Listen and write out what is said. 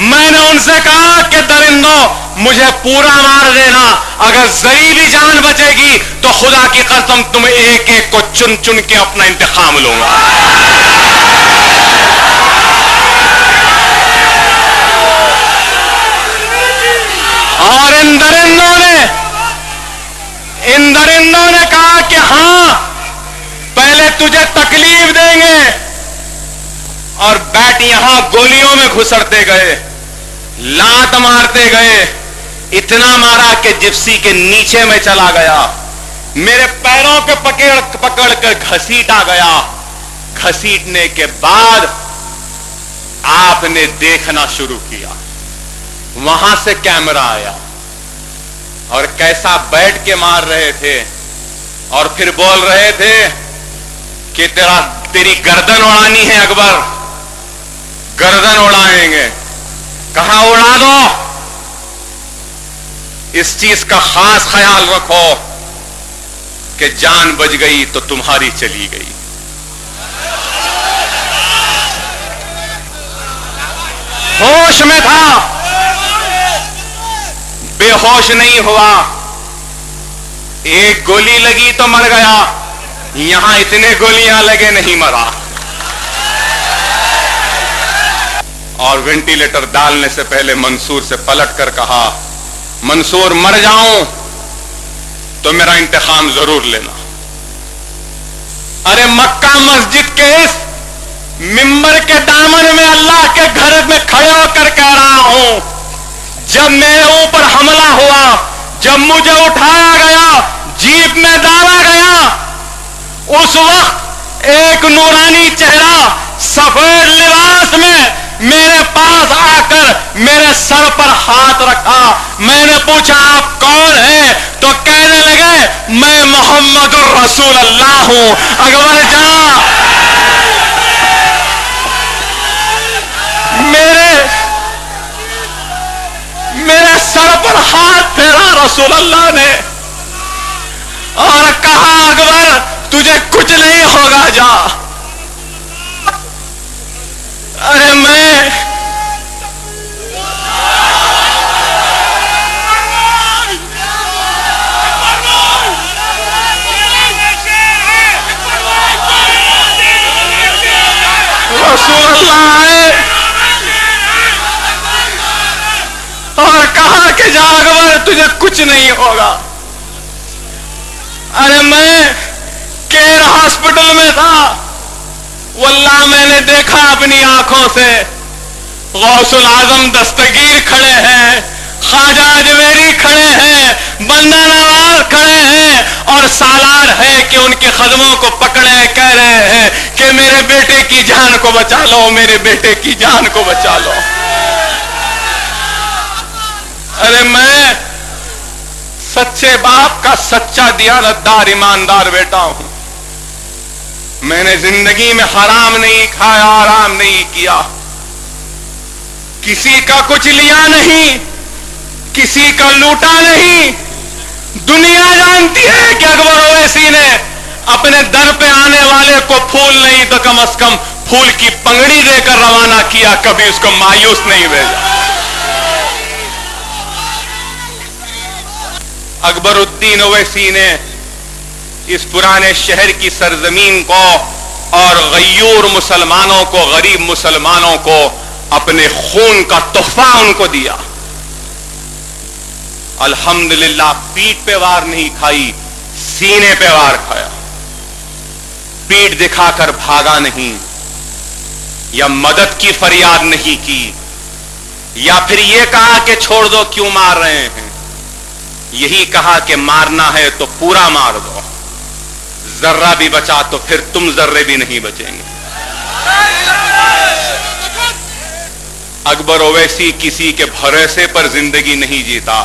मैंने उनसे कहा कि दरिंदों, मुझे पूरा मार देना, अगर जरी भी जान बचेगी तो खुदा की कसम तुम एक एक को चुन चुन के अपना इंतकाम लूंगा। और इन दरिंदों ने कहा कि हां, पहले तुझे तकलीफ देंगे, और बैट यहां गोलियों में घुसड़ते गए, लात मारते गए, इतना मारा कि जिप्सी के नीचे में चला गया, मेरे पैरों के पकड़ कर घसीटा गया। घसीटने के बाद आपने देखना शुरू किया, वहां से कैमरा आया और कैसा बैठ के मार रहे थे, और फिर बोल रहे थे कि तेरी गर्दन उड़ानी है अकबर, गर्दन उड़ाएंगे। कहां उड़ा दो, इस चीज का खास ख्याल रखो कि जान बच गई तो तुम्हारी चली गई। होश में था, बेहोश नहीं हुआ। एक गोली लगी तो मर गया, यहां इतने गोलियां लगे नहीं मरा। और वेंटिलेटर डालने से पहले मंसूर से पलट कर कहा, मंसूर मर जाऊं तो मेरा इंतकाम जरूर लेना। अरे मक्का मस्जिद के इस मिंबर के दामन में अल्लाह के घर में खड़े होकर कह रहा हूं, जब मेरे ऊपर हमला हुआ, जब मुझे उठाया गया, जीप में डाला गया, उस वक्त एक नूरानी चेहरा सफेद लिबास में मेरे पास आकर मेरे सर पर हाथ रखा। मैंने पूछा आप कौन हैं? तो कहने लगे मैं मोहम्मदुर रसूल अल्लाह हूं। अकबर जा, मेरे सर पर हाथ फेरा रसूल अल्लाह ने और कहा, अकबर तुझे कुछ नहीं होगा, जा। अरे मैं रसूल अल्लाह आए और कहा कि जा अकबर तुझे कुछ नहीं होगा। अरे मैं केयर हॉस्पिटल में था, वल्लाह मैंने देखा अपनी आंखों से, गौसुल आजम दस्तगीर खड़े हैं, ख्वाजा अजमेरी खड़े हैं, बंदा नवाज खड़े हैं, और सालार है कि उनके कदमों को पकड़े कह रहे हैं कि मेरे बेटे की जान को बचा लो, मेरे बेटे की जान को बचा लो। अरे मैं सच्चे बाप का सच्चा दियानतदार ईमानदार बेटा हूं। मैंने जिंदगी में हराम नहीं खाया, आराम नहीं किया, किसी का कुछ लिया नहीं, किसी का लूटा नहीं। दुनिया जानती है कि अकबर ओवैसी ने अपने दर पे आने वाले को फूल नहीं तो कम से कम फूल की पंगड़ी देकर रवाना किया, कभी उसको मायूस नहीं भेजा। अकबरुद्दीन ओवैसी ने इस पुराने शहर की सरजमीन को और गयूर मुसलमानों को, गरीब मुसलमानों को अपने खून का तोहफा उनको दिया। अल्हम्दुलिल्लाह पीठ पे वार नहीं खाई, सीने पे वार खाया। पीठ दिखाकर भागा नहीं, या मदद की फरियाद नहीं की, या फिर यह कहा कि छोड़ दो क्यों मार रहे हैं। यही कहा कि मारना है तो पूरा मार दो, जर्रा भी बचा तो फिर तुम जर्रे भी नहीं बचेंगे। अकबर ओवैसी किसी के भरोसे पर जिंदगी नहीं जीता,